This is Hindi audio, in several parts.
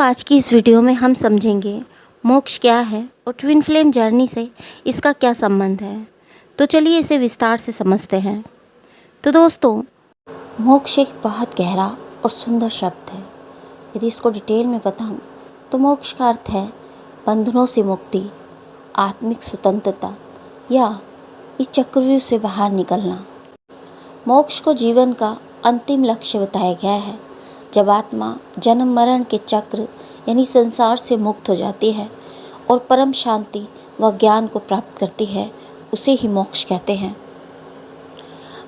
आज की इस वीडियो में हम समझेंगे मोक्ष क्या है और ट्विन फ्लेम जर्नी से इसका क्या संबंध है। तो चलिए इसे विस्तार से समझते हैं। तो दोस्तों, मोक्ष एक बहुत गहरा और सुंदर शब्द है। यदि इसको डिटेल में बताऊं तो मोक्ष का अर्थ है बंधनों से मुक्ति, आत्मिक स्वतंत्रता या इस चक्रव्यूह से बाहर निकलना। मोक्ष को जीवन का अंतिम लक्ष्य बताया गया है। जब आत्मा जन्म मरण के चक्र यानी संसार से मुक्त हो जाती है और परम शांति व ज्ञान को प्राप्त करती है, उसे ही मोक्ष कहते हैं।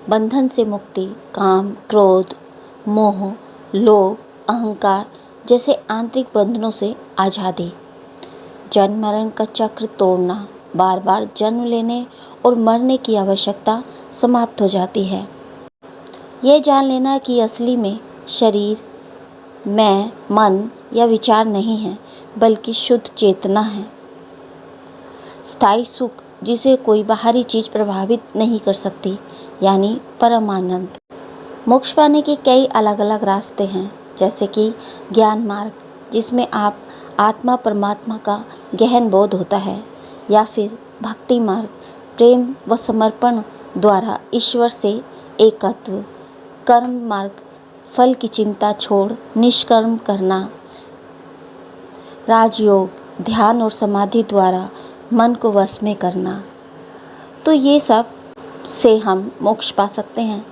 बंधन से मुक्ति, काम, क्रोध, मोह, लोभ, अहंकार जैसे आंतरिक बंधनों से आज़ादी, जन्म मरण का चक्र तोड़ना, बार बार जन्म लेने और मरने की आवश्यकता समाप्त हो जाती है। यह जान लेना कि असली में शरीर, मैं, मन या विचार नहीं है, बल्कि शुद्ध चेतना है। स्थायी सुख जिसे कोई बाहरी चीज़ प्रभावित नहीं कर सकती, यानी परम आनंद। मोक्ष पाने के कई अलग अलग रास्ते हैं, जैसे कि ज्ञान मार्ग, जिसमें आप आत्मा परमात्मा का गहन बोध होता है, या फिर भक्ति मार्ग, प्रेम व समर्पण द्वारा ईश्वर से एकत्व। कर्म मार्ग, फल की चिंता छोड़ निष्कर्म करना। राजयोग, ध्यान और समाधि द्वारा मन को वश में करना। तो ये सब से हम मोक्ष पा सकते हैं।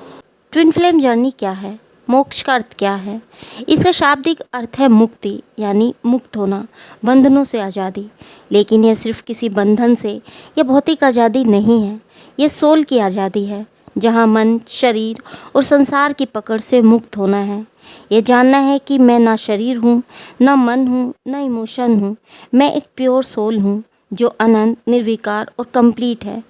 ट्विन फ्लेम जर्नी क्या है? मोक्ष का अर्थ क्या है? इसका शाब्दिक अर्थ है मुक्ति, यानी मुक्त होना, बंधनों से आज़ादी। लेकिन यह सिर्फ किसी बंधन से या भौतिक आज़ादी नहीं है, यह सोल की आज़ादी है, जहाँ मन, शरीर और संसार की पकड़ से मुक्त होना है। ये जानना है कि मैं ना शरीर हूँ, ना मन हूँ, ना इमोशन हूँ। मैं एक प्योर सोल हूँ जो अनंत, निर्विकार और कंप्लीट है।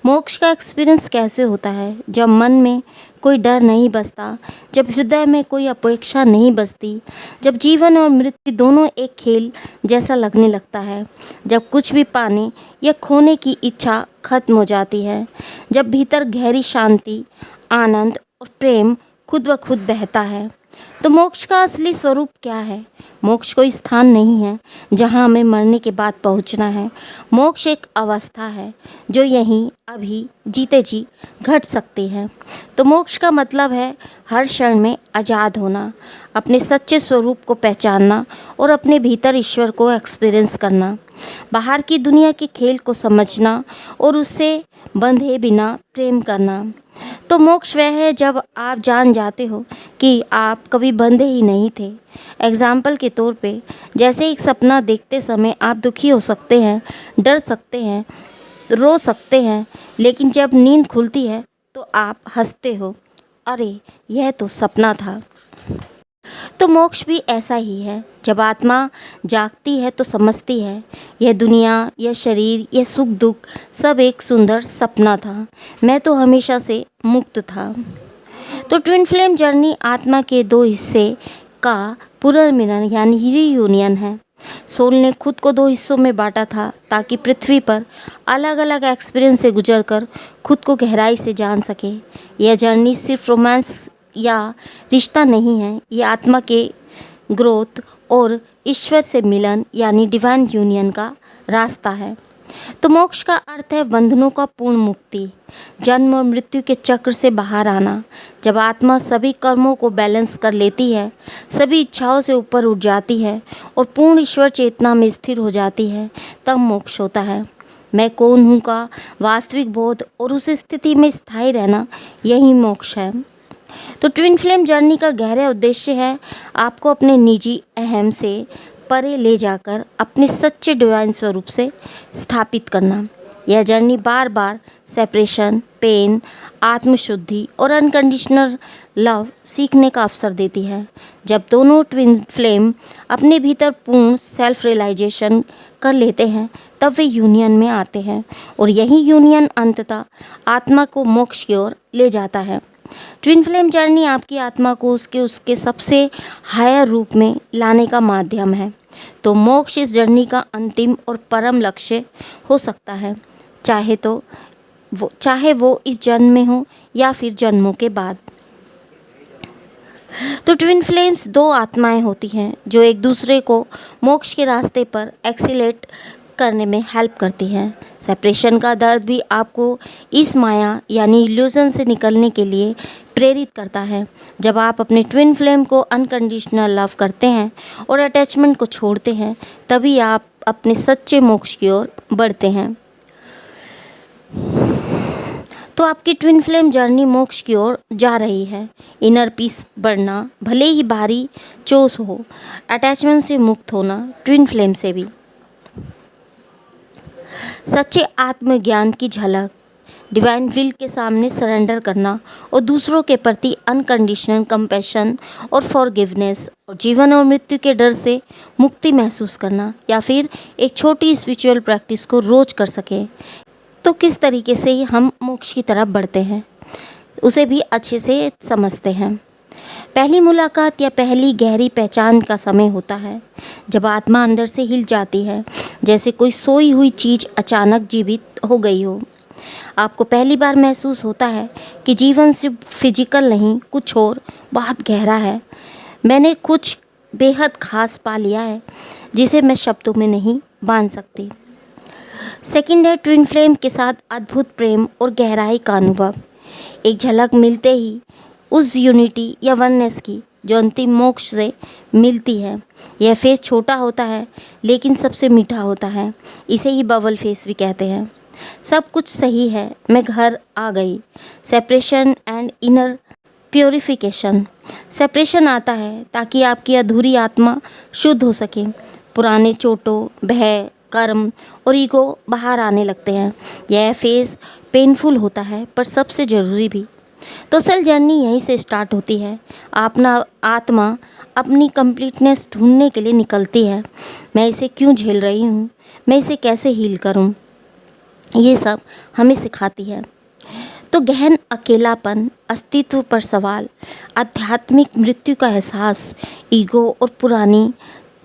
मोक्ष का एक्सपीरियंस कैसे होता है? जब मन में कोई डर नहीं बसता, जब हृदय में कोई अपेक्षा नहीं बसती, जब जीवन और मृत्यु दोनों एक खेल जैसा लगने लगता है, जब कुछ भी पाने या खोने की इच्छा खत्म हो जाती है, जब भीतर गहरी शांति, आनंद और प्रेम खुद ब खुद बहता है। तो मोक्ष का असली स्वरूप क्या है? मोक्ष कोई स्थान नहीं है जहां हमें मरने के बाद पहुंचना है। मोक्ष एक अवस्था है जो यहीं अभी जीते जी घट सकती है। तो मोक्ष का मतलब है हर क्षण में आज़ाद होना, अपने सच्चे स्वरूप को पहचानना और अपने भीतर ईश्वर को एक्सपीरियंस करना, बाहर की दुनिया के खेल को समझना और उससे बंधे बिना प्रेम करना। तो मोक्ष वह है जब आप जान जाते हो कि आप कभी बंधे ही नहीं थे। एग्जाम्पल के तौर पे, जैसे एक सपना देखते समय आप दुखी हो सकते हैं, डर सकते हैं, रो सकते हैं, लेकिन जब नींद खुलती है तो आप हंसते हो, अरे यह तो सपना था। तो मोक्ष भी ऐसा ही है। जब आत्मा जागती है तो समझती है यह दुनिया, यह शरीर, यह सुख दुख सब एक सुंदर सपना था, मैं तो हमेशा से मुक्त था। तो ट्विन फ्लेम जर्नी आत्मा के दो हिस्से का पुनर्मिलन यानी रीयूनियन है। सोल ने खुद को दो हिस्सों में बांटा था ताकि पृथ्वी पर अलग अलग एक्सपीरियंस से गुजरकर खुद को गहराई से जान सके। यह जर्नी सिर्फ रोमांस या रिश्ता नहीं है, ये आत्मा के ग्रोथ और ईश्वर से मिलन यानी डिवाइन यूनियन का रास्ता है। तो मोक्ष का अर्थ है बंधनों का पूर्ण मुक्ति, जन्म और मृत्यु के चक्र से बाहर आना। जब आत्मा सभी कर्मों को बैलेंस कर लेती है, सभी इच्छाओं से ऊपर उठ जाती है और पूर्ण ईश्वर चेतना में स्थिर हो जाती है, तब मोक्ष होता है। मैं कौन हूँ का वास्तविक बोध और उस स्थिति में स्थायी रहना, यही मोक्ष है। तो ट्विन फ्लेम जर्नी का गहरा उद्देश्य है आपको अपने निजी अहम से परे ले जाकर अपने सच्चे डिवाइन स्वरूप से स्थापित करना। यह जर्नी बार बार सेपरेशन, पेन, आत्मशुद्धि और अनकंडीशनल लव सीखने का अवसर देती है। जब दोनों ट्विन फ्लेम अपने भीतर पूर्ण सेल्फ रियलाइजेशन कर लेते हैं, तब वे यूनियन में आते हैं और यही यूनियन अंततः आत्मा को मोक्ष की ओर ले जाता है। ट्विन फ्लेम जर्नी आपकी आत्मा को उसके सबसे हायर रूप में लाने का माध्यम है। तो मोक्ष इस जर्नी का अंतिम और परम लक्ष्य हो सकता है, चाहे वो इस जन्म में हो या फिर जन्मों के बाद। तो ट्विन फ्लेम्स दो आत्माएं होती हैं जो एक दूसरे को मोक्ष के रास्ते पर एक्सीलेट करने में हेल्प करती हैं। सेपरेशन का दर्द भी आपको इस माया यानी इल्यूजन से निकलने के लिए प्रेरित करता है। जब आप अपने ट्विन फ्लेम को अनकंडीशनल लव करते हैं और अटैचमेंट को छोड़ते हैं, तभी आप अपने सच्चे मोक्ष की ओर बढ़ते हैं। तो आपकी ट्विन फ्लेम जर्नी मोक्ष की ओर जा रही है। इनर पीस बढ़ना, भले ही भारी चोस हो, अटैचमेंट से मुक्त होना, ट्विन फ्लेम से भी। सच्चे आत्मज्ञान की झलक, डिवाइन विल के सामने सरेंडर करना और दूसरों के प्रति अनकंडीशनल कंपैशन और फॉरगिवनेस, और जीवन और मृत्यु के डर से मुक्ति महसूस करना, या फिर एक छोटी स्पिरिचुअल प्रैक्टिस को रोज कर सके। तो किस तरीके से हम मोक्ष की तरफ बढ़ते हैं उसे भी अच्छे से समझते हैं। पहली मुलाकात या पहली गहरी पहचान का समय होता है जब आत्मा अंदर से हिल जाती है, जैसे कोई सोई हुई चीज़ अचानक जीवित हो गई हो। आपको पहली बार महसूस होता है कि जीवन सिर्फ फिजिकल नहीं, कुछ और बहुत गहरा है। मैंने कुछ बेहद खास पा लिया है जिसे मैं शब्दों में नहीं बांध सकती। सेकंड है ट्विन फ्लेम के साथ अद्भुत प्रेम और गहराई का अनुभव। एक झलक मिलते ही उस यूनिटी या वननेस की जो अंतिम मोक्ष से मिलती है। यह फेस छोटा होता है लेकिन सबसे मीठा होता है। इसे ही बबल फेस भी कहते हैं। सब कुछ सही है, मैं घर आ गई। Separation and inner purification. Separation आता है ताकि आपकी अधूरी आत्मा शुद्ध हो सके। पुराने चोटों, भय, कर्म और ईगो बाहर आने लगते हैं। यह फेज़ पेनफुल होता है पर सबसे ज़रूरी भी। तो असल जर्नी यहीं से स्टार्ट होती है। अपना आत्मा अपनी कंप्लीटनेस ढूंढने के लिए निकलती है। मैं इसे क्यों झेल रही हूँ, मैं इसे कैसे हील करूँ, ये सब हमें सिखाती है। तो गहन अकेलापन, अस्तित्व पर सवाल, आध्यात्मिक मृत्यु का एहसास, ईगो और पुरानी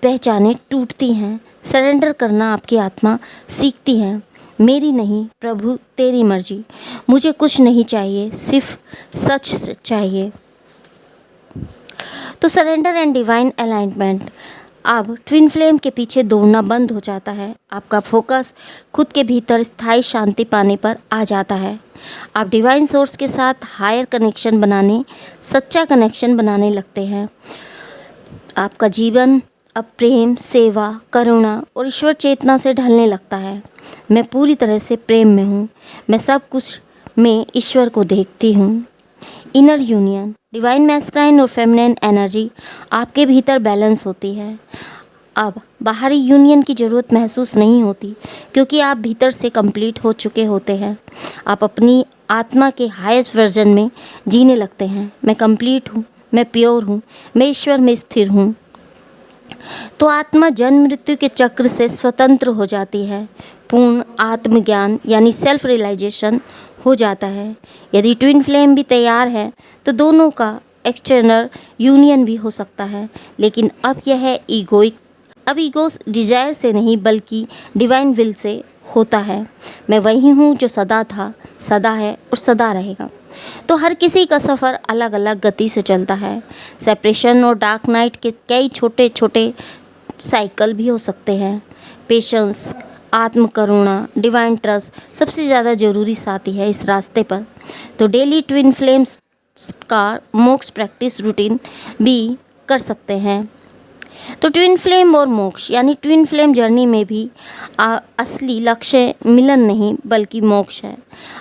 पहचानें टूटती हैं। सरेंडर करना आपकी आत्मा सीखती है। मेरी नहीं प्रभु तेरी मर्जी, मुझे कुछ नहीं चाहिए, सिर्फ सच चाहिए। तो सरेंडर एंड डिवाइन अलाइनमेंट। अब ट्विन फ्लेम के पीछे दौड़ना बंद हो जाता है। आपका फोकस खुद के भीतर स्थायी शांति पाने पर आ जाता है। आप डिवाइन सोर्स के साथ हायर कनेक्शन बनाने, सच्चा कनेक्शन बनाने लगते हैं। आपका जीवन अब प्रेम, सेवा, करुणा और ईश्वर चेतना से ढलने लगता है। मैं पूरी तरह से प्रेम में हूँ। मैं सब कुछ में ईश्वर को देखती हूँ। Inner union. डिवाइन मैस्कुलाइन और फेमिनिन एनर्जी आपके भीतर बैलेंस होती है। अब बाहरी यूनियन की ज़रूरत महसूस नहीं होती क्योंकि आप भीतर से कंप्लीट हो चुके होते हैं। आप अपनी आत्मा के हाईएस्ट वर्जन में जीने लगते हैं। मैं कंप्लीट हूँ, मैं प्योर हूँ, मैं ईश्वर में स्थिर हूँ। तो आत्मा जन्म मृत्यु के चक्र से स्वतंत्र हो जाती है। पूर्ण आत्मज्ञान यानी सेल्फ रियलाइजेशन हो जाता है। यदि ट्विन फ्लेम भी तैयार है तो दोनों का एक्सटर्नल यूनियन भी हो सकता है, लेकिन अब यह ईगो डिजायर से नहीं बल्कि डिवाइन विल से होता है। मैं वही हूँ जो सदा था, सदा है और सदा रहेगा। तो हर किसी का सफ़र अलग अलग गति से चलता है। सेपरेशन और डार्क नाइट के कई छोटे छोटे साइकिल भी हो सकते हैं। पेशेंस, आत्म करुणा, डिवाइन ट्रस्ट सबसे ज़्यादा ज़रूरी साथी है इस रास्ते पर। तो डेली ट्विन फ्लेम्स का मोक्ष प्रैक्टिस रूटीन भी कर सकते हैं। तो ट्विन फ्लेम और मोक्ष यानी ट्विन फ्लेम जर्नी में भी असली लक्ष्य मिलन नहीं बल्कि मोक्ष है।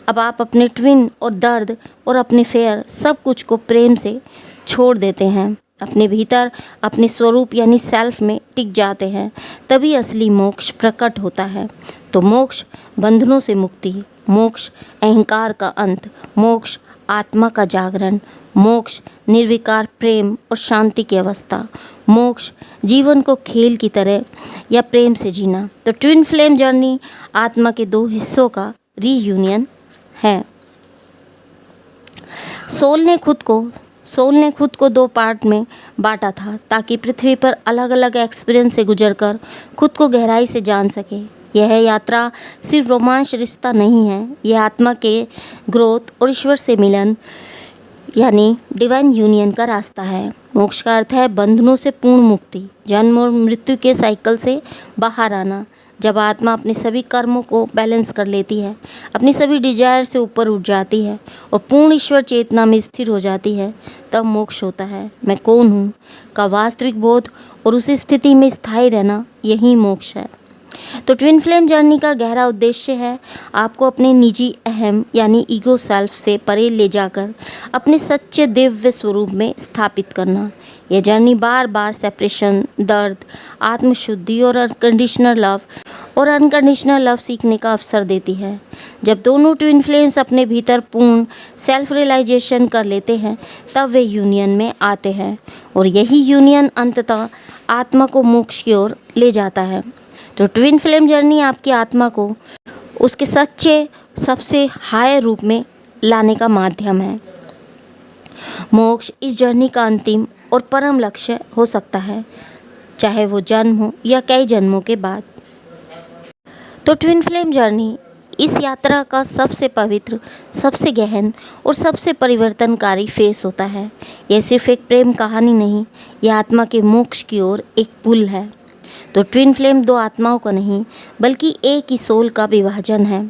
अब आप अपने ट्विन और दर्द और अपने फेयर सब कुछ को प्रेम से छोड़ देते हैं, अपने भीतर अपने स्वरूप यानी सेल्फ में टिक जाते हैं, तभी असली मोक्ष प्रकट होता है। तो मोक्ष बंधनों से मुक्ति, मोक्ष अहंकार का अंत, मोक्ष आत्मा का जागरण, मोक्ष निर्विकार प्रेम और शांति की अवस्था, मोक्ष जीवन को खेल की तरह या प्रेम से जीना। तो ट्विन फ्लेम जर्नी आत्मा के दो हिस्सों का रीयूनियन है। सोल ने खुद को दो पार्ट में बांटा था ताकि पृथ्वी पर अलग अलग एक्सपीरियंस से गुजरकर खुद को गहराई से जान सके। यह यात्रा सिर्फ रोमांच रिश्ता नहीं है, यह आत्मा के ग्रोथ और ईश्वर से मिलन यानी डिवाइन यूनियन का रास्ता है। मोक्ष का अर्थ है बंधनों से पूर्ण मुक्ति, जन्म और मृत्यु के साइकिल से बाहर आना। जब आत्मा अपने सभी कर्मों को बैलेंस कर लेती है, अपनी सभी डिजायर से ऊपर उठ जाती है और पूर्ण ईश्वर चेतना में स्थिर हो जाती है, तब मोक्ष होता है। मैं कौन हूँ का वास्तविक बोध और उस स्थिति में स्थायी रहना, यही मोक्ष है। तो ट्विन फ्लेम जर्नी का गहरा उद्देश्य है आपको अपने निजी अहम यानी ईगो सेल्फ से परे ले जाकर अपने सच्चे दिव्य स्वरूप में स्थापित करना। यह जर्नी बार बार सेपरेशन, दर्द, आत्मशुद्धि और अनकंडीशनल लव सीखने का अवसर देती है। जब दोनों ट्विन फ्लेम्स अपने भीतर पूर्ण सेल्फ रियलाइजेशन कर लेते हैं, तब वे यूनियन में आते हैं और यही यूनियन अंततः आत्मा को मोक्ष की ओर ले जाता है। तो ट्विन फ्लेम जर्नी आपकी आत्मा को उसके सच्चे सबसे हाई रूप में लाने का माध्यम है। मोक्ष इस जर्नी का अंतिम और परम लक्ष्य हो सकता है, चाहे वो जन्म हो या कई जन्मों के बाद। तो ट्विन फ्लेम जर्नी इस यात्रा का सबसे पवित्र, सबसे गहन और सबसे परिवर्तनकारी फेस होता है। यह सिर्फ एक प्रेम कहानी नहीं, यह आत्मा के मोक्ष की ओर एक पुल है। तो ट्विन फ्लेम दो आत्माओं का नहीं, बल्कि एक ही सोल का विभाजन है।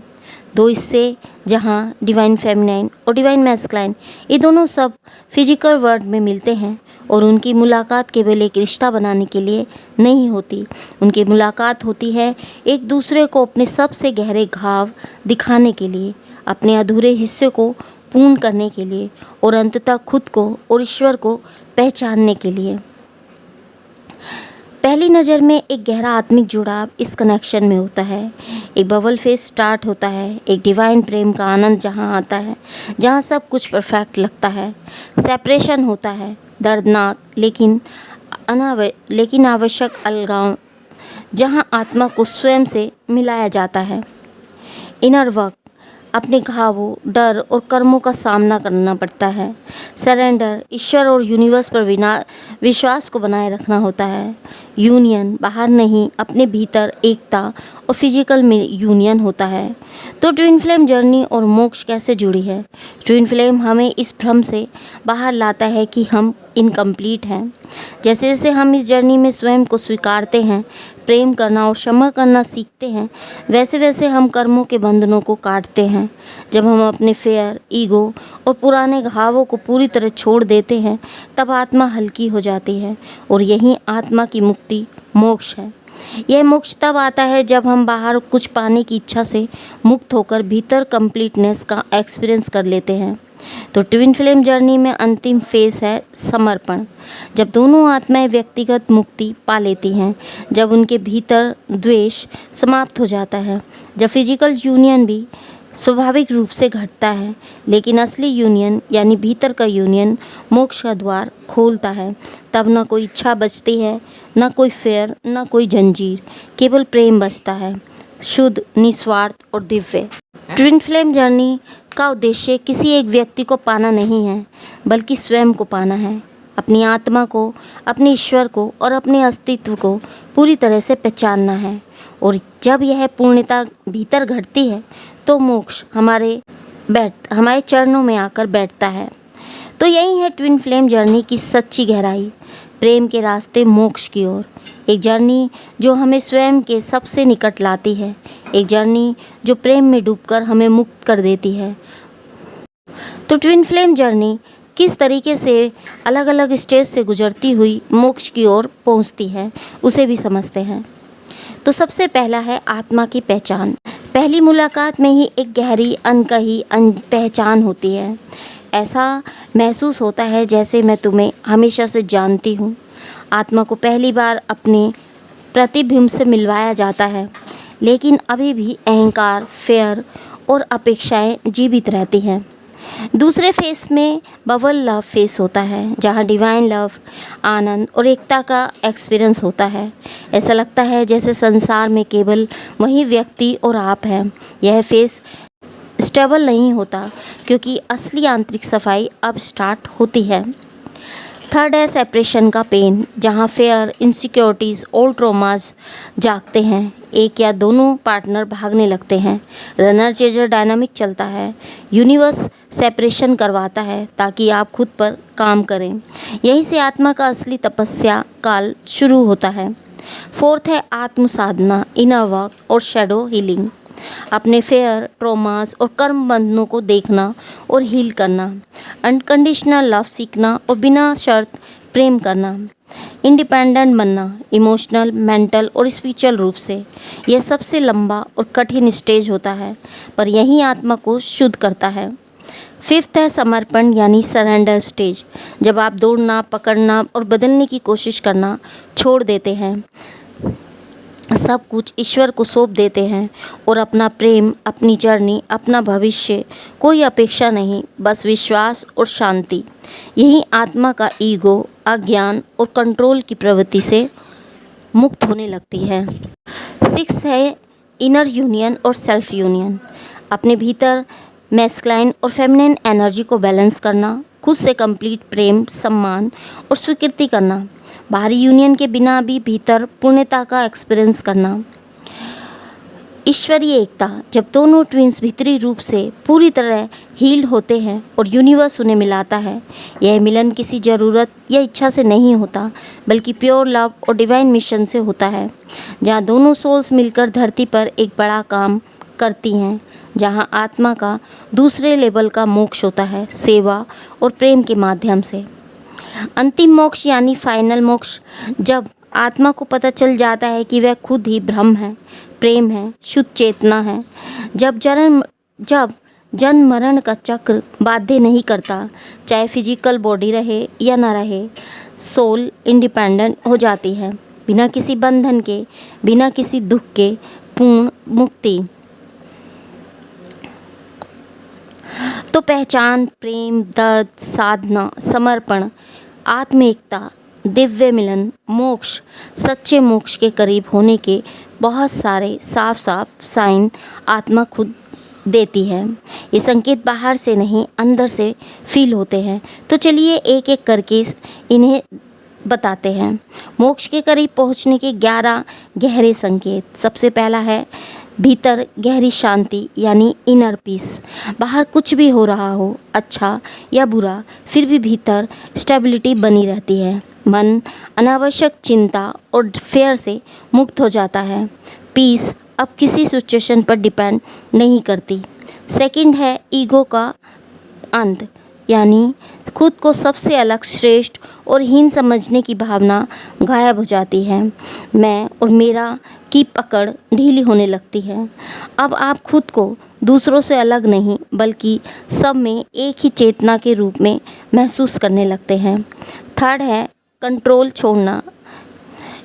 दो हिस्से जहाँ डिवाइन फेमिनाइन और डिवाइन मैस्कुलाइन, ये दोनों सब फिजिकल वर्ल्ड में मिलते हैं और उनकी मुलाकात केवल एक रिश्ता बनाने के लिए नहीं होती। उनकी मुलाकात होती है एक दूसरे को अपने सबसे गहरे घाव दिखाने के लिए, अपने अधूरे हिस्से को पूर्ण करने के लिए और अंततः खुद को और ईश्वर को पहचानने के लिए। पहली नज़र में एक गहरा आत्मिक जुड़ाव इस कनेक्शन में होता है। एक बबल फेस स्टार्ट होता है, एक डिवाइन प्रेम का आनंद जहाँ आता है, जहाँ सब कुछ परफेक्ट लगता है। सेपरेशन होता है, दर्दनाक लेकिन आवश्यक अलगाव, जहाँ आत्मा को स्वयं से मिलाया जाता है। इनर वर्क, अपने घावों, डर और कर्मों का सामना करना पड़ता है। सरेंडर, ईश्वर और यूनिवर्स पर विश्वास को बनाए रखना होता है। यूनियन, बाहर नहीं, अपने भीतर एकता और फिजिकल में यूनियन होता है। तो ट्विन फ्लेम जर्नी और मोक्ष कैसे जुड़ी है? ट्विन फ्लेम हमें इस भ्रम से बाहर लाता है कि हम इनकम्प्लीट हैं। जैसे जैसे हम इस जर्नी में स्वयं को स्वीकारते हैं, प्रेम करना और क्षमा करना सीखते हैं, वैसे वैसे हम कर्मों के बंधनों को काटते हैं। जब हम अपने फेयर, ईगो और पुराने घावों को पूरी तरह छोड़ देते हैं, तब आत्मा हल्की हो जाती है और यही आत्मा की मुक्ति, मोक्ष है। यह मोक्ष तब आता है जब हम बाहर कुछ पाने की इच्छा से मुक्त होकर भीतर कंप्लीटनेस का एक्सपीरियंस कर लेते हैं। तो ट्विन फ्लेम जर्नी में अंतिम फेस है समर्पण, जब दोनों आत्माएं व्यक्तिगत मुक्ति पा लेती हैं, जब उनके भीतर द्वेष समाप्त हो जाता है, जब फिजिकल यूनियन भी स्वाभाविक रूप से घटता है, लेकिन असली यूनियन यानी भीतर का यूनियन मोक्ष का द्वार खोलता है। तब न कोई इच्छा बचती है, न कोई फेयर, न कोई जंजीर, केवल प्रेम बचता है, शुद्ध, निस्वार्थ और दिव्य। ट्विन फ्लेम जर्नी का उद्देश्य किसी एक व्यक्ति को पाना नहीं है, बल्कि स्वयं को पाना है, अपनी आत्मा को, अपने ईश्वर को और अपने अस्तित्व को पूरी तरह से पहचानना है। और जब यह पूर्णता भीतर घटती है, तो मोक्ष हमारे चरणों में आकर बैठता है। तो यही है ट्विन फ्लेम जर्नी की सच्ची गहराई, प्रेम के रास्ते मोक्ष की ओर। एक जर्नी जो हमें स्वयं के सबसे निकट लाती है, एक जर्नी जो प्रेम में डूबकर हमें मुक्त कर देती है। तो ट्विन फ्लेम जर्नी किस तरीके से अलग अलग स्टेज से गुजरती हुई मोक्ष की ओर पहुंचती है, उसे भी समझते हैं। तो सबसे पहला है आत्मा की पहचान। पहली मुलाकात में ही एक गहरी अनकही पहचान होती है। ऐसा महसूस होता है जैसे मैं तुम्हें हमेशा से जानती हूँ। आत्मा को पहली बार अपने प्रतिबिंब से मिलवाया जाता है, लेकिन अभी भी अहंकार, फेयर और अपेक्षाएं जीवित रहती हैं। दूसरे फेस में बबल लव फेस होता है, जहाँ डिवाइन लव, आनंद और एकता का एक्सपीरियंस होता है। ऐसा लगता है जैसे संसार में केवल वही व्यक्ति और आप हैं। यह फेस स्टेबल नहीं होता, क्योंकि असली आंतरिक सफाई अब स्टार्ट होती है। थर्ड है सेपरेशन का पेन, जहाँ फेयर, इनसिक्योरिटीज़, ओल्ड ट्रोमास जागते हैं। एक या दोनों पार्टनर भागने लगते हैं। रनर चेजर डायनामिक चलता है। यूनिवर्स सेपरेशन करवाता है ताकि आप खुद पर काम करें। यहीं से आत्मा का असली तपस्या काल शुरू होता है। फोर्थ है आत्म साधना, इनर वर्क और शैडो हीलिंग। अपने फेयर, ट्रॉमास और कर्म बंधनों को देखना और हील करना। अनकंडीशनल लव सीखना और बिना शर्त प्रेम करना। इंडिपेंडेंट बनना, इमोशनल, मेंटल और स्पिरिचुअल रूप से। यह सबसे लंबा और कठिन स्टेज होता है, पर यही आत्मा को शुद्ध करता है। फिफ्थ है समर्पण यानी सरेंडर स्टेज, जब आप दौड़ना, पकड़ना और बदलने की कोशिश करना छोड़ देते हैं, सब कुछ ईश्वर को सौंप देते हैं और अपना प्रेम, अपनी जर्नी, अपना भविष्य, कोई अपेक्षा नहीं, बस विश्वास और शांति। यही आत्मा का ईगो, अज्ञान और कंट्रोल की प्रवृत्ति से मुक्त होने लगती है। सिक्स है इनर यूनियन और सेल्फ यूनियन। अपने भीतर मैस्कुलाइन और फेमिनिन एनर्जी को बैलेंस करना, खुद से कंप्लीट प्रेम, सम्मान और स्वीकृति करना। बाहरी यूनियन के बिना भी भीतर पूर्णता का एक्सपीरियंस करना। ईश्वरीय एकता, जब दोनों ट्विंस भीतरी रूप से पूरी तरह हील्ड होते हैं और यूनिवर्स उन्हें मिलाता है। यह मिलन किसी ज़रूरत या इच्छा से नहीं होता, बल्कि प्योर लव और डिवाइन मिशन से होता है, जहाँ दोनों सोल्स मिलकर धरती पर एक बड़ा काम करती हैं, जहाँ आत्मा का दूसरे लेवल का मोक्ष होता है, सेवा और प्रेम के माध्यम से। अंतिम मोक्ष यानी फाइनल मोक्ष, जब आत्मा को पता चल जाता है कि वह खुद ही ब्रह्म है, प्रेम है, शुद्ध चेतना है। जब जन्म मरण का चक्र बाध्य नहीं करता, चाहे फिजिकल बॉडी रहे या ना रहे, सोल इंडिपेंडेंट हो जाती है, बिना किसी बंधन के, बिना किसी दुख के, पूर्ण मुक्ति। तो पहचान, प्रेम, दर्द, साधना, समर्पण, आत्म एकता, दिव्य मिलन, मोक्ष, सच्चे मोक्ष के करीब होने के बहुत सारे साफ साफ साइन आत्मा खुद देती है। ये संकेत बाहर से नहीं, अंदर से फील होते हैं। तो चलिए एक एक करके इन्हें बताते हैं। मोक्ष के करीब पहुंचने के 11 गहरे संकेत। सबसे पहला है भीतर गहरी शांति यानी इनर पीस। बाहर कुछ भी हो रहा हो, अच्छा या बुरा, फिर भी भीतर स्टेबिलिटी बनी रहती है। मन अनावश्यक चिंता और फेयर से मुक्त हो जाता है। पीस अब किसी सिचुएशन पर डिपेंड नहीं करती। सेकंड है ईगो का अंत, यानी खुद को सबसे अलग, श्रेष्ठ और हीन समझने की भावना गायब हो जाती है। मैं और मेरा की पकड़ ढीली होने लगती है। अब आप खुद को दूसरों से अलग नहीं, बल्कि सब में एक ही चेतना के रूप में महसूस करने लगते हैं। थर्ड है कंट्रोल छोड़ना,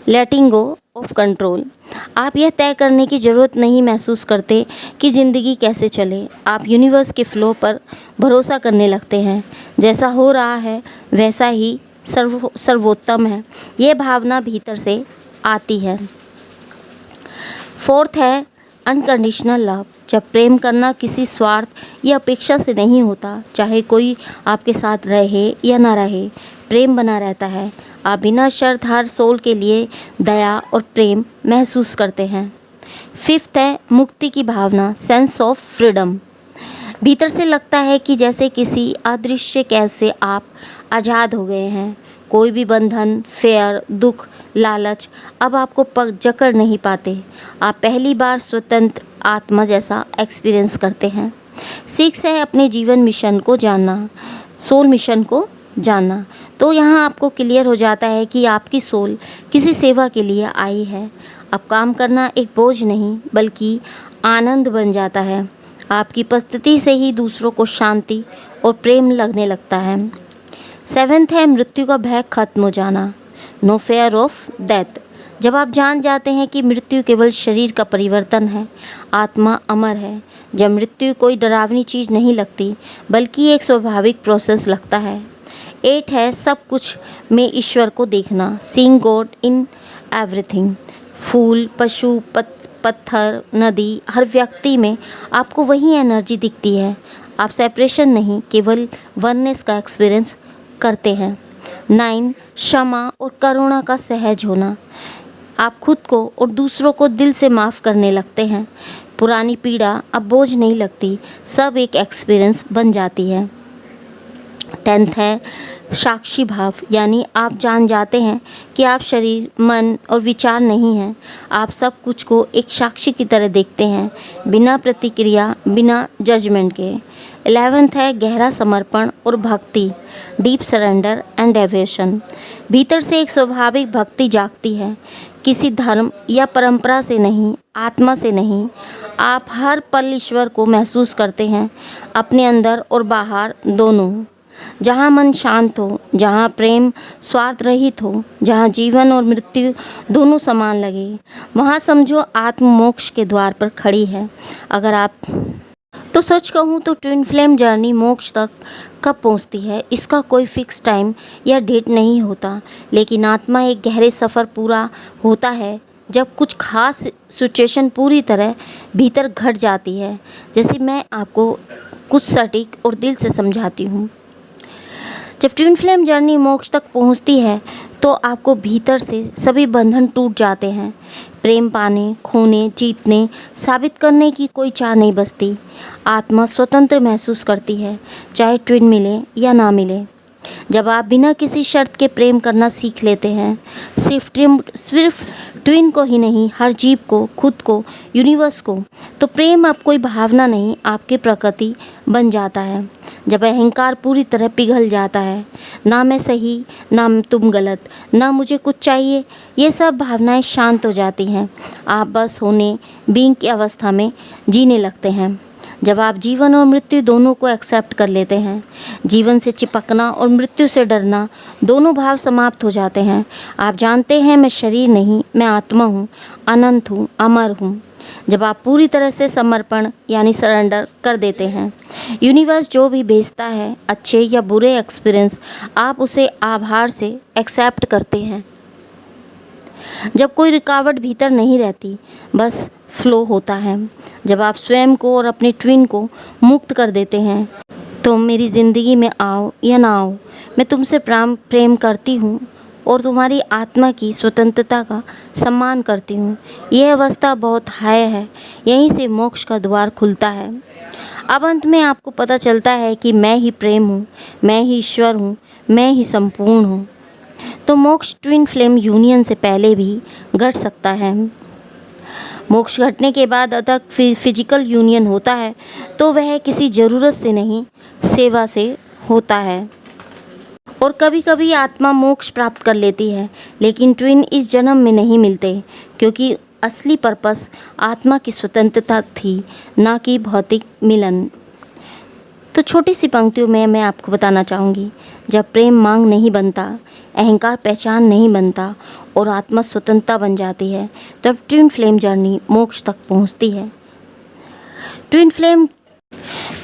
लेटिंग गो ऑफ कंट्रोल। आप यह तय करने की ज़रूरत नहीं महसूस करते कि ज़िंदगी कैसे चले। आप यूनिवर्स के फ्लो पर भरोसा करने लगते हैं। जैसा हो रहा है वैसा ही सर्वोत्तम है, यह भावना भीतर से आती है। फोर्थ है अनकंडीशनल लव। जब प्रेम करना किसी स्वार्थ या अपेक्षा से नहीं होता, चाहे कोई आपके साथ रहे या ना रहे, प्रेम बना रहता है। आप बिना शर्त हर सोल के लिए दया और प्रेम महसूस करते हैं। फिफ्थ है मुक्ति की भावना, सेंस ऑफ फ्रीडम। भीतर से लगता है कि जैसे किसी अदृश्य कैद से आप आज़ाद हो गए हैं। कोई भी बंधन, फेयर, दुख, लालच अब आपको जकड़ नहीं पाते। आप पहली बार स्वतंत्र आत्मा जैसा एक्सपीरियंस करते हैं। सिक्स है अपने जीवन मिशन को जानना, सोल मिशन को जानना। तो यहाँ आपको क्लियर हो जाता है कि आपकी सोल किसी सेवा के लिए आई है। अब काम करना एक बोझ नहीं, बल्कि आनंद बन जाता है। आपकी उपस्थिति से ही दूसरों को शांति और प्रेम लगने लगता है। सेवेंथ है मृत्यु का भय खत्म हो जाना, नो फेयर ऑफ डेथ। जब आप जान जाते हैं कि मृत्यु केवल शरीर का परिवर्तन है, आत्मा अमर है। जब मृत्यु कोई डरावनी चीज़ नहीं लगती, बल्कि एक स्वाभाविक प्रोसेस लगता है। 8 है सब कुछ में ईश्वर को देखना, सीइंग गॉड इन एवरीथिंग। फूल, पशु, पत्थर, नदी, हर व्यक्ति में आपको वही एनर्जी दिखती है। आप सेपरेशन नहीं, केवल वननेस का एक्सपीरियंस करते हैं। 9 क्षमा और करुणा का सहज होना। आप खुद को और दूसरों को दिल से माफ़ करने लगते हैं। पुरानी पीड़ा अब बोझ नहीं लगती, सब एक एक्सपीरियंस बन जाती है। 10th है साक्षी भाव, यानी आप जान जाते हैं कि आप शरीर, मन और विचार नहीं हैं। आप सब कुछ को एक साक्षी की तरह देखते हैं, बिना प्रतिक्रिया, बिना जजमेंट के। 11th है गहरा समर्पण और भक्ति, डीप सरेंडर एंड डेवोशन। भीतर से एक स्वाभाविक भक्ति जागती है, किसी धर्म या परंपरा से नहीं, आत्मा से नहीं। आप हर पल ईश्वर को महसूस करते हैं, अपने अंदर और बाहर दोनों। जहाँ मन शांत हो, जहाँ प्रेम स्वार्थ रहित हो, जहाँ जीवन और मृत्यु दोनों समान लगे, वहाँ समझो आत्म मोक्ष के द्वार पर खड़ी है। अगर आप तो सच कहूँ तो ट्विन फ्लेम जर्नी मोक्ष तक कब पहुँचती है, इसका कोई फिक्स टाइम या डेट नहीं होता, लेकिन आत्मा एक गहरे सफ़र पूरा होता है जब कुछ खास सिचुएशन पूरी तरह भीतर घट जाती है। जैसे मैं आपको कुछ सटीक और दिल से समझाती हूँ। जब ट्विन फ्लेम जर्नी मोक्ष तक पहुंचती है तो आपको भीतर से सभी बंधन टूट जाते हैं। प्रेम पाने, खोने, जीतने, साबित करने की कोई चाह नहीं बचती। आत्मा स्वतंत्र महसूस करती है, चाहे ट्विन मिले या ना मिले। जब आप बिना किसी शर्त के प्रेम करना सीख लेते हैं, सिर्फ ट्विन को ही नहीं, हर जीव को, खुद को, यूनिवर्स को, तो प्रेम अब कोई भावना नहीं, आपकी प्रकृति बन जाता है। जब अहंकार पूरी तरह पिघल जाता है, ना मैं सही, ना तुम गलत, ना मुझे कुछ चाहिए, ये सब भावनाएं शांत हो जाती हैं। आप बस होने, बीइंग की अवस्था में जीने लगते हैं। जब आप जीवन और मृत्यु दोनों को एक्सेप्ट कर लेते हैं, जीवन से चिपकना और मृत्यु से डरना दोनों भाव समाप्त हो जाते हैं। आप जानते हैं मैं शरीर नहीं, मैं आत्मा हूँ, अनंत हूँ, अमर हूँ। जब आप पूरी तरह से समर्पण यानी सरेंडर कर देते हैं, यूनिवर्स जो भी भेजता है, अच्छे या बुरे एक्सपीरियंस, आप उसे आभार से एक्सेप्ट करते हैं। जब कोई रुकावट भीतर नहीं रहती, बस फ्लो होता है। जब आप स्वयं को और अपने ट्विन को मुक्त कर देते हैं, तो मेरी ज़िंदगी में आओ या ना आओ, मैं तुमसे प्रेम करती हूँ और तुम्हारी आत्मा की स्वतंत्रता का सम्मान करती हूँ। यह अवस्था बहुत हाय है, यहीं से मोक्ष का द्वार खुलता है। अब अंत में आपको पता चलता है कि मैं ही प्रेम हूँ, मैं ही ईश्वर हूँ, मैं ही संपूर्ण हूँ। तो मोक्ष ट्विन फ्लेम यूनियन से पहले भी घट सकता है। मोक्ष घटने के बाद अगर फिजिकल यूनियन होता है तो वह किसी ज़रूरत से नहीं, सेवा से होता है। और कभी कभी आत्मा मोक्ष प्राप्त कर लेती है, लेकिन ट्विन इस जन्म में नहीं मिलते, क्योंकि असली पर्पस आत्मा की स्वतंत्रता थी, ना कि भौतिक मिलन। तो छोटी सी पंक्तियों में मैं आपको बताना चाहूँगी, जब प्रेम मांग नहीं बनता, अहंकार पहचान नहीं बनता और आत्मा स्वतंत्रता बन जाती है, तब ट्विन फ्लेम जर्नी मोक्ष तक पहुँचती है। ट्विन फ्लेम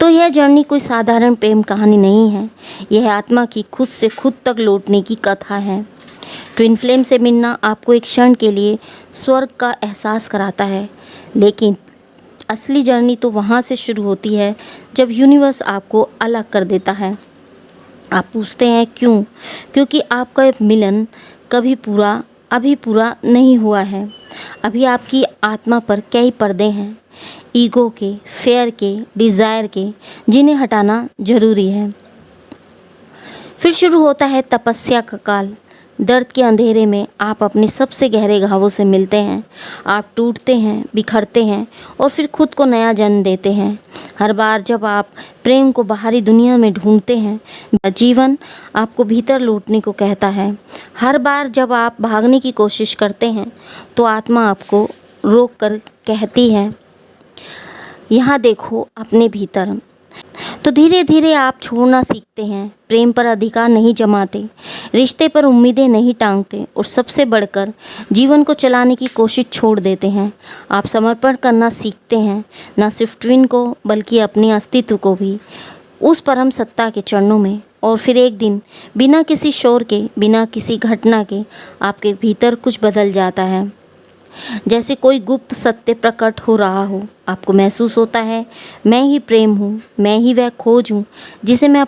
तो यह जर्नी कोई साधारण प्रेम कहानी नहीं है, यह आत्मा की खुद से खुद तक लौटने की कथा है। ट्विन फ्लेम से मिलना आपको एक क्षण के लिए स्वर्ग का एहसास कराता है, लेकिन असली जर्नी तो वहाँ से शुरू होती है जब यूनिवर्स आपको अलग कर देता है। आप पूछते हैं क्यों? क्योंकि आपका ये मिलन अभी पूरा नहीं हुआ है। अभी आपकी आत्मा पर कई पर्दे हैं, ईगो के, फेयर के, डिज़ायर के, जिन्हें हटाना ज़रूरी है। फिर शुरू होता है तपस्या का काल। दर्द के अंधेरे में आप अपने सबसे गहरे घावों से मिलते हैं। आप टूटते हैं, बिखरते हैं और फिर खुद को नया जन्म देते हैं। हर बार जब आप प्रेम को बाहरी दुनिया में ढूंढते हैं, जीवन आपको भीतर लौटने को कहता है। हर बार जब आप भागने की कोशिश करते हैं, तो आत्मा आपको रोक कर कहती है, यहाँ देखो अपने भीतर। तो धीरे धीरे आप छोड़ना सीखते हैं, प्रेम पर अधिकार नहीं जमाते, रिश्ते पर उम्मीदें नहीं टांगते और सबसे बढ़कर जीवन को चलाने की कोशिश छोड़ देते हैं। आप समर्पण करना सीखते हैं, न सिर्फ ट्विन को बल्कि अपने अस्तित्व को भी, उस परम सत्ता के चरणों में। और फिर एक दिन बिना किसी शोर के, बिना किसी घटना के आपके भीतर कुछ बदल जाता है। जैसे कोई गुप्त सत्य प्रकट हो रहा हो। आपको महसूस होता है मैं ही प्रेम हूँ, मैं ही वह खोज हूँ जिसे मैं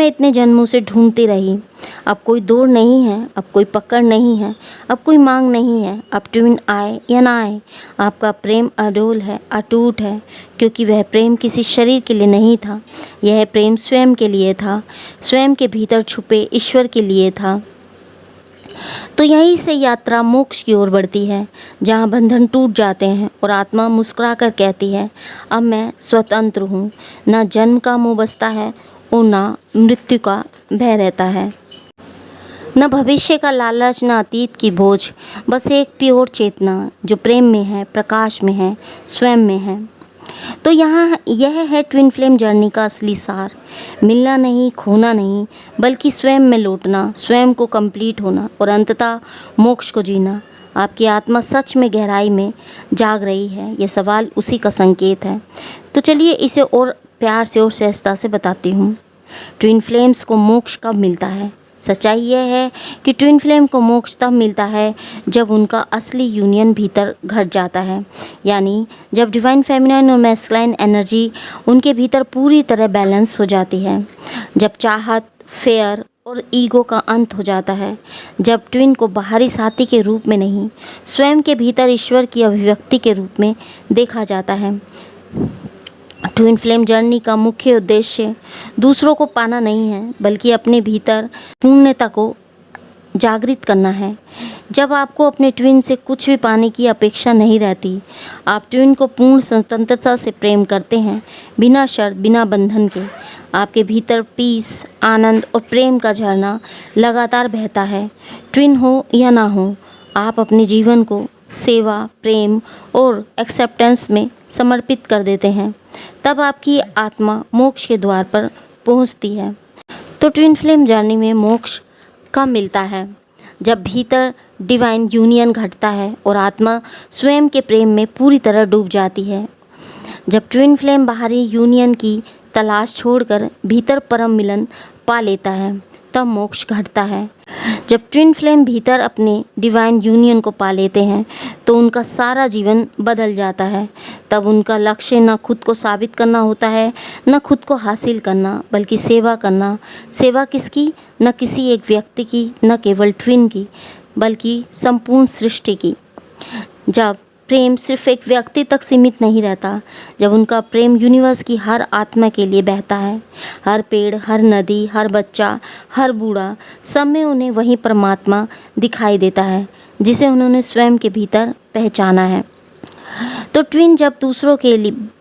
इतने जन्मों से ढूंढती रही। अब कोई दौड़ नहीं है, अब कोई पकड़ नहीं है, अब कोई मांग नहीं है। अब ट्विन आए या ना आए, आपका प्रेम अडोल है, अटूट है, क्योंकि वह प्रेम किसी शरीर के लिए नहीं था। यह प्रेम स्वयं के लिए था, स्वयं के भीतर छुपे ईश्वर के लिए था। तो यहीं से यात्रा मोक्ष की ओर बढ़ती है, जहाँ बंधन टूट जाते हैं और आत्मा मुस्कुराकर कहती है अब मैं स्वतंत्र हूँ। ना जन्म का मोह बसता है और ना मृत्यु का भय रहता है, न भविष्य का लालच, न अतीत की बोझ। बस एक प्योर चेतना जो प्रेम में है, प्रकाश में है, स्वयं में है। तो यह है ट्विन फ्लेम जर्नी का असली सार। मिलना नहीं, खोना नहीं, बल्कि स्वयं में लौटना, स्वयं को कंप्लीट होना और अंततः मोक्ष को जीना। आपकी आत्मा सच में गहराई में जाग रही है, यह सवाल उसी का संकेत है। तो चलिए इसे और प्यार से और सहजता से बताती हूँ। ट्विन फ्लेम्स को मोक्ष कब मिलता है? सच्चाई यह है कि ट्विन फ्लेम को मोक्ष तब मिलता है जब उनका असली यूनियन भीतर घट जाता है, यानी जब डिवाइन फेमिनाइन और मैस्कुलाइन एनर्जी उनके भीतर पूरी तरह बैलेंस हो जाती है, जब चाहत, फेयर और ईगो का अंत हो जाता है, जब ट्विन को बाहरी साथी के रूप में नहीं, स्वयं के भीतर ईश्वर की अभिव्यक्ति के रूप में देखा जाता है। ट्विन फ्लेम जर्नी का मुख्य उद्देश्य दूसरों को पाना नहीं है, बल्कि अपने भीतर पूर्णता को जागृत करना है। जब आपको अपने ट्विन से कुछ भी पाने की अपेक्षा नहीं रहती, आप ट्विन को पूर्ण स्वतंत्रता से प्रेम करते हैं, बिना शर्त, बिना बंधन के। आपके भीतर पीस, आनंद और प्रेम का झरना लगातार बहता है। ट्विन हो या ना हो, आप अपने जीवन को सेवा, प्रेम और एक्सेप्टेंस में समर्पित कर देते हैं। तब आपकी आत्मा मोक्ष के द्वार पर पहुंचती है। तो ट्विन फ्लेम जर्नी में मोक्ष कब मिलता है? जब भीतर डिवाइन यूनियन घटता है और आत्मा स्वयं के प्रेम में पूरी तरह डूब जाती है। जब ट्विन फ्लेम बाहरी यूनियन की तलाश छोड़कर भीतर परम मिलन पा लेता है, तब मोक्ष घटता है। जब ट्विन फ्लेम भीतर अपने डिवाइन यूनियन को पा लेते हैं तो उनका सारा जीवन बदल जाता है। तब उनका लक्ष्य न खुद को साबित करना होता है, न खुद को हासिल करना, बल्कि सेवा करना। सेवा किसकी? न किसी एक व्यक्ति की, न केवल ट्विन की, बल्कि संपूर्ण सृष्टि की। जब प्रेम सिर्फ एक व्यक्ति तक सीमित नहीं रहता, जब उनका प्रेम यूनिवर्स की हर आत्मा के लिए बहता है, हर पेड़, हर नदी, हर बच्चा, हर बूढ़ा, सब में उन्हें वही परमात्मा दिखाई देता है जिसे उन्होंने स्वयं के भीतर पहचाना है। तो ट्विन जब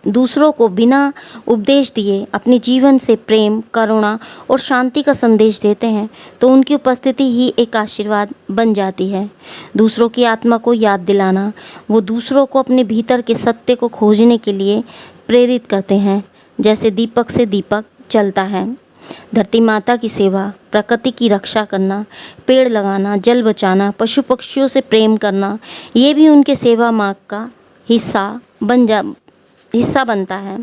दूसरों को बिना उपदेश दिए अपने जीवन से प्रेम, करुणा और शांति का संदेश देते हैं, तो उनकी उपस्थिति ही एक आशीर्वाद बन जाती है। दूसरों की आत्मा को याद दिलाना, वो दूसरों को अपने भीतर के सत्य को खोजने के लिए प्रेरित करते हैं। जैसे दीपक से दीपक जलता है। धरती माता की सेवा, प्रकृति की रक्षा करना, पेड़ लगाना, जल बचाना, पशु पक्षियों से प्रेम करना, ये भी उनके सेवा मार्ग का हिस्सा बनता है।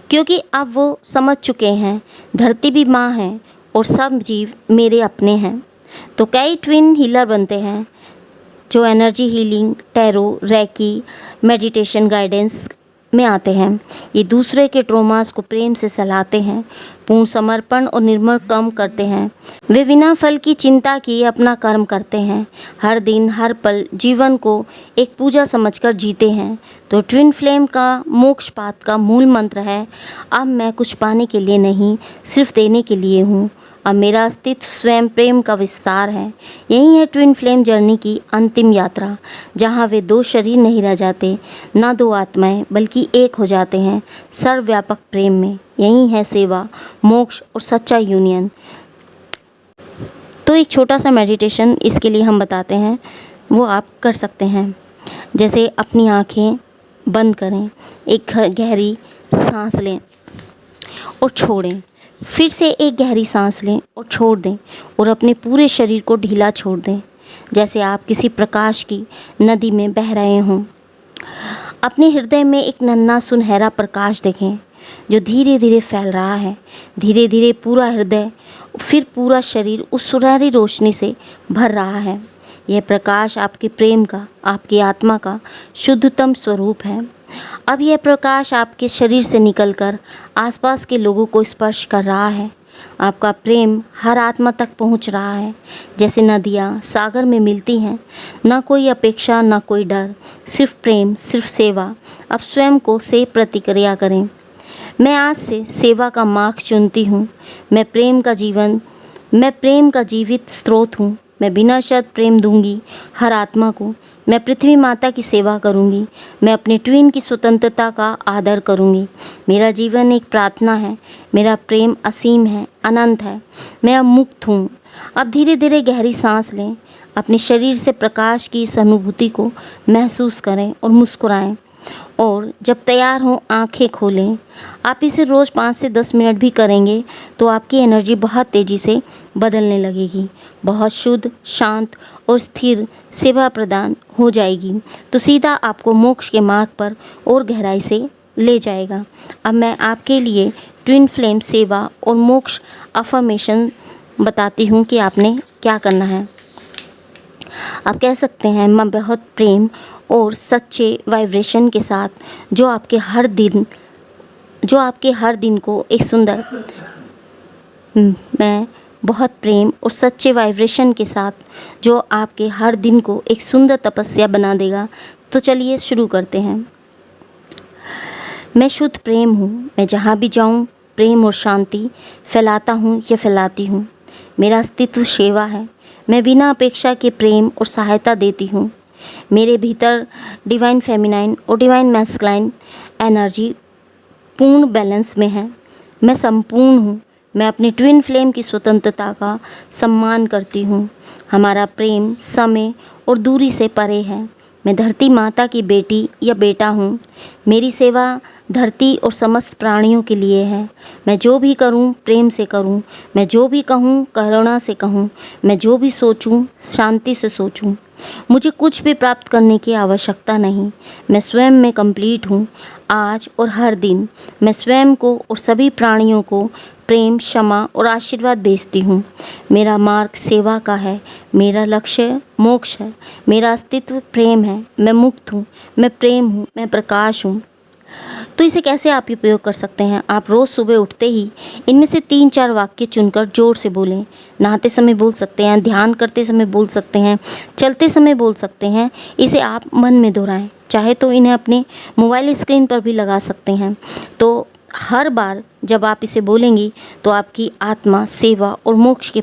क्योंकि अब वो समझ चुके हैं धरती भी माँ है और सब जीव मेरे अपने हैं। तो कई ट्विन हीलर बनते हैं जो energy healing, tarot, reiki, meditation guidance में आते हैं। ये दूसरे के ट्रॉमास को प्रेम से सलाहते हैं, पूर्ण समर्पण और निर्मल कर्म करते हैं। वे बिना फल की चिंता किए अपना कर्म करते हैं, हर दिन हर पल जीवन को एक पूजा समझकर जीते हैं। तो ट्विन फ्लेम का मोक्ष पाथ का मूल मंत्र है, अब मैं कुछ पाने के लिए नहीं, सिर्फ देने के लिए हूँ। अब मेरा अस्तित्व स्वयं प्रेम का विस्तार है। यही है ट्विन फ्लेम जर्नी की अंतिम यात्रा, जहाँ वे दो शरीर नहीं रह जाते, ना दो आत्माएं, बल्कि एक हो जाते हैं सर्वव्यापक प्रेम में। यही है सेवा, मोक्ष और सच्चा यूनियन। तो एक छोटा सा मेडिटेशन इसके लिए हम बताते हैं, वो आप कर सकते हैं। जैसे अपनी आँखें बंद करें, एक गहरी सांस लें और छोड़ें, फिर से एक गहरी सांस लें और छोड़ दें, और अपने पूरे शरीर को ढीला छोड़ दें, जैसे आप किसी प्रकाश की नदी में बह रहे हों। अपने हृदय में एक नन्हा सुनहरा प्रकाश देखें जो धीरे धीरे फैल रहा है। धीरे धीरे पूरा हृदय, फिर पूरा शरीर उस सुनहरी रोशनी से भर रहा है। यह प्रकाश आपके प्रेम का, आपकी आत्मा का शुद्धतम स्वरूप है। अब यह प्रकाश आपके शरीर से निकलकर आसपास के लोगों को स्पर्श कर रहा है। आपका प्रेम हर आत्मा तक पहुंच रहा है। जैसे नदियाँ सागर में मिलती हैं, ना कोई अपेक्षा, ना कोई डर, सिर्फ प्रेम, सिर्फ सेवा। अब स्वयं को से प्रतिक्रिया करें। मैं आज से सेवा का मार्ग चुनती हूँ। मैं प्रेम का जीवित स्रोत हूँ। मैं बिना शर्त प्रेम दूंगी हर आत्मा को। मैं पृथ्वी माता की सेवा करूंगी। मैं अपने ट्विन की स्वतंत्रता का आदर करूंगी। मेरा जीवन एक प्रार्थना है। मेरा प्रेम असीम है, अनंत है। मैं अब मुक्त हूँ। अब धीरे धीरे गहरी सांस लें। अपने शरीर से प्रकाश की इस अनुभूति को महसूस करें और मुस्कुराएं। और जब तैयार हों आंखें खोलें। आप इसे रोज़ 5 से 10 मिनट भी करेंगे तो आपकी एनर्जी बहुत तेज़ी से बदलने लगेगी। बहुत शुद्ध, शांत और स्थिर सेवा प्रदान हो जाएगी, तो सीधा आपको मोक्ष के मार्ग पर और गहराई से ले जाएगा। अब मैं आपके लिए ट्विन फ्लेम सेवा और मोक्ष अफर्मेशन बताती हूँ कि आपने क्या करना है। आप कह सकते हैं, मैं बहुत प्रेम और सच्चे वाइब्रेशन के साथ जो आपके हर दिन को एक सुंदर मैं बहुत प्रेम और सच्चे वाइब्रेशन के साथ जो आपके हर दिन को एक सुंदर तपस्या बना देगा। तो चलिए शुरू करते हैं। मैं शुद्ध प्रेम हूँ। मैं जहाँ भी जाऊँ प्रेम और शांति फैलाता हूँ या फैलाती हूँ। मेरा अस्तित्व सेवा है। मैं बिना अपेक्षा के प्रेम और सहायता देती हूँ। मेरे भीतर डिवाइन फेमिनाइन और डिवाइन मैस्कुलाइन एनर्जी पूर्ण बैलेंस में है। मैं संपूर्ण हूँ। मैं अपनी ट्विन फ्लेम की स्वतंत्रता का सम्मान करती हूँ। हमारा प्रेम समय और दूरी से परे है। मैं धरती माता की बेटी या बेटा हूँ। मेरी सेवा धरती और समस्त प्राणियों के लिए है। मैं जो भी करूँ प्रेम से करूँ। मैं जो भी कहूँ करुणा से कहूँ। मैं जो भी सोचूँ शांति से सोचूँ। मुझे कुछ भी प्राप्त करने की आवश्यकता नहीं। मैं स्वयं में कंप्लीट हूँ। आज और हर दिन मैं स्वयं को और सभी प्राणियों को प्रेम, क्षमा और आशीर्वाद भेजती हूँ। मेरा मार्ग सेवा का है। मेरा लक्ष्य मोक्ष है। मेरा अस्तित्व प्रेम है। मैं मुक्त हूँ। मैं प्रेम हूँ। मैं प्रकाश हूँ। तो इसे कैसे आप उपयोग कर सकते हैं? आप रोज़ सुबह उठते ही इनमें से 3-4 वाक्य चुनकर जोर से बोलें। नहाते समय बोल सकते हैं, ध्यान करते समय बोल सकते हैं, चलते समय बोल सकते हैं। इसे आप मन में दोहराएं। चाहे तो इन्हें अपने मोबाइल स्क्रीन पर भी लगा सकते हैं। तो हर बार जब आप इसे बोलेंगी तो आपकी आत्मा सेवा और मोक्ष के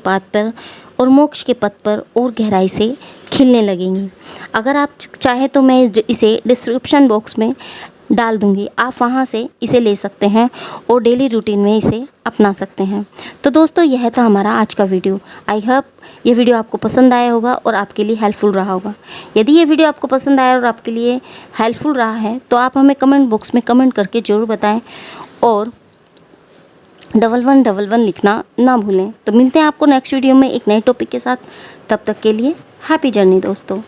पथ पर और गहराई से खिलने लगेंगी। अगर आप चाहे तो मैं इसे डिस्क्रिप्शन बॉक्स में डाल दूंगी। आप वहां से इसे ले सकते हैं और डेली रूटीन में इसे अपना सकते हैं। तो दोस्तों, यह था हमारा आज का वीडियो। आई होप ये वीडियो आपको पसंद आया होगा और आपके लिए हेल्पफुल रहा होगा। यदि ये वीडियो आपको पसंद आया और आपके लिए हेल्पफुल रहा है तो आप हमें कमेंट बॉक्स में कमेंट करके ज़रूर बताएं और 1111 लिखना ना भूलें। तो मिलते हैं आपको नेक्स्ट वीडियो में एक नए टॉपिक के साथ। तब तक के लिए हैप्पी जर्नी दोस्तों।